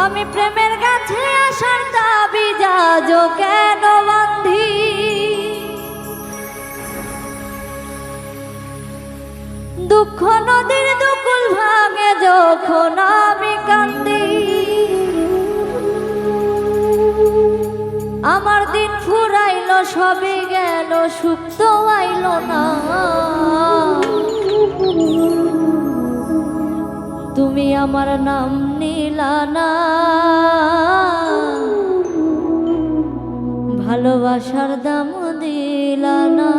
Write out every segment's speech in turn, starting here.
আমি প্রেমের কাছে আসার দাবি যাজো কেন বান্ধি, দুঃখ নদীর দুকুল ভাঙে যখন আমি কান্দি। আমার দিন ফুরাইলো সবে গেল, সুখ তো আইলো না। তুমি আমার নাম নিলা না, ভালোবাসার দাম দিলা না।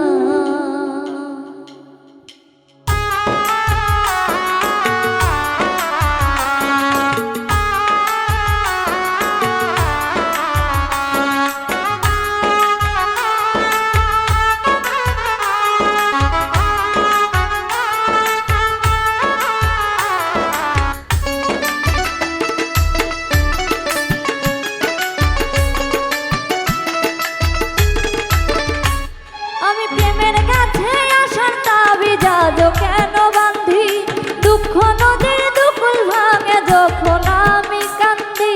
কেন বান্ধি, দুঃখ নদীর দুকুল ভাঙে যখন আমি কান্দি।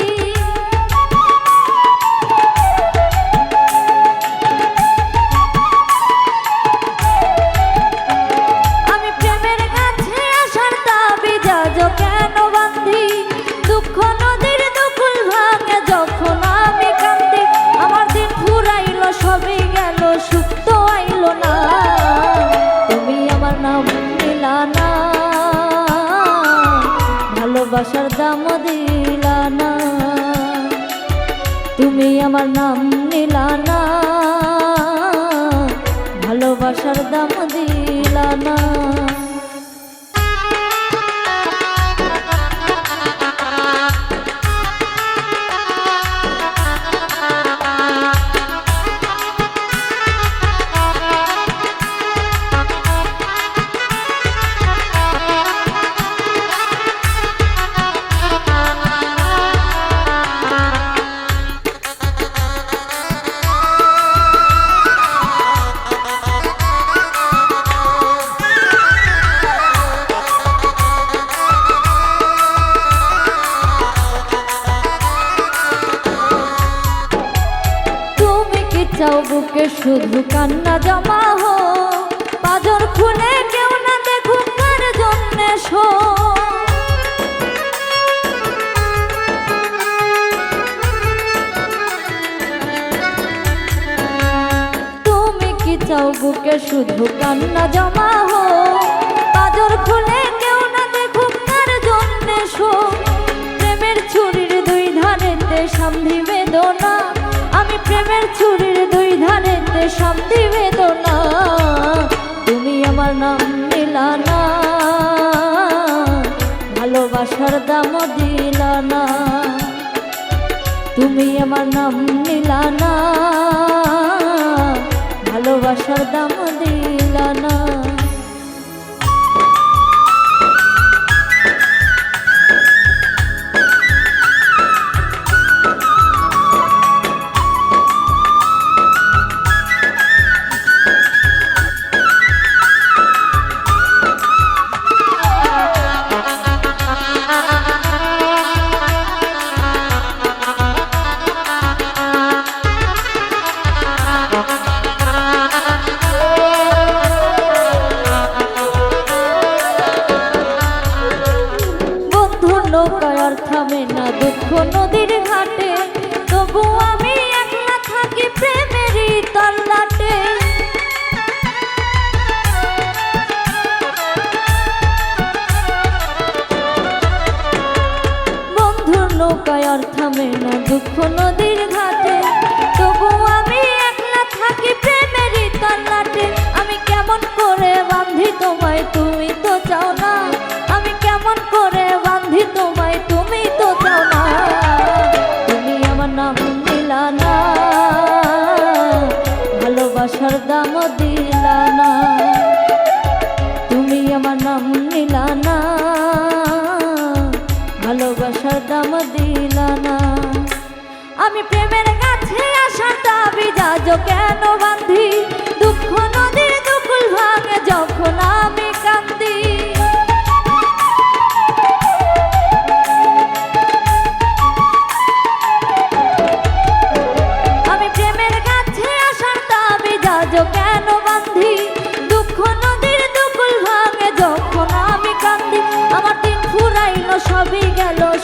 আমি প্রেমের কাছে আসার দাবি যাজো কেন বান্ধি, দুঃখ নদীর দুকুল ভাঙে যখন আমি কান্দি। আমার দিন ফুরাইলো সবই গেল, সুখ তো আইলো না। তুমি আমার নাম নিলা না, ভালোবাসার দাম দিলা না। তুমি আমার নাম নিলা না, ভালোবাসার দাম দিলা না। চাও বুকে শুধু কান্না জমা হো, পাজর খুলে কেউ না দেখুক কার জন্যে শো। তুমি কি চাও বুকে শুধু কান্না জমা হো, পাজর খুলে কেউ না দেখুক কার জন্যে শো। প্রেমের ছুরির দুই ধারেতে সামধি বেদনা, আমি প্রেমের ছুরির দুই ধারেতে সামধি বেদনা। তুমি আমার নাম নিলা না, ভালোবাসার দাম দিলা না। তুমি আমার নাম নিলা না, ভালোবাসার দাম দিলা না। নৌকায় থামে না দুঃখ নদীর ঘাটে, তবু আমি একলা থাকি প্রেমেরই তল্লাটে। বন্ধুর নৌকায় থামে না দুঃখ নদীর ঘাটে, তবু আমি একলা থাকি প্রেমেরই তল্লাটে। আমি কেমন করে বান্ধি তোমায়, তুমি তো চাও না। আমি কেমন করে বান্ধি তোমায়, তুমি তো চাও না। তুমি আমার নাম নিলা না, ভালোবাসার দাম দিলা না। তুমি আমার নাম নিলা না, ভালোবাসার দাম দিলা না। আমি প্রেমের কাছে আসার দাবি যাজো কেন বান্ধি, দুঃখ নদীর দুকুল ভাঙে যখন আমি কান্দি।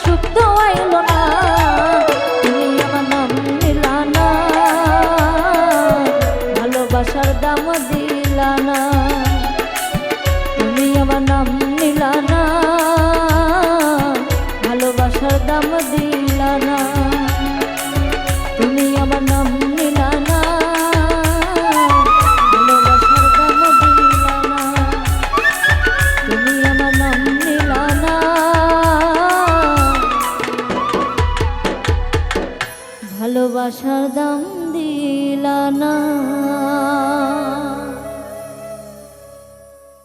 সুখ তো আইলো না, তুমি আমার নাম নিলা না, ভালোবাসার দাম দিলা না, তুমি আমার নাম নিলা না, ভালোবাসার দাম দিলা না, তুমি আমার নাম নিলা না, ভালোবাসার দাম দিলা না, তুমি আমার নাম নিলা না, ভালোবাসার দাম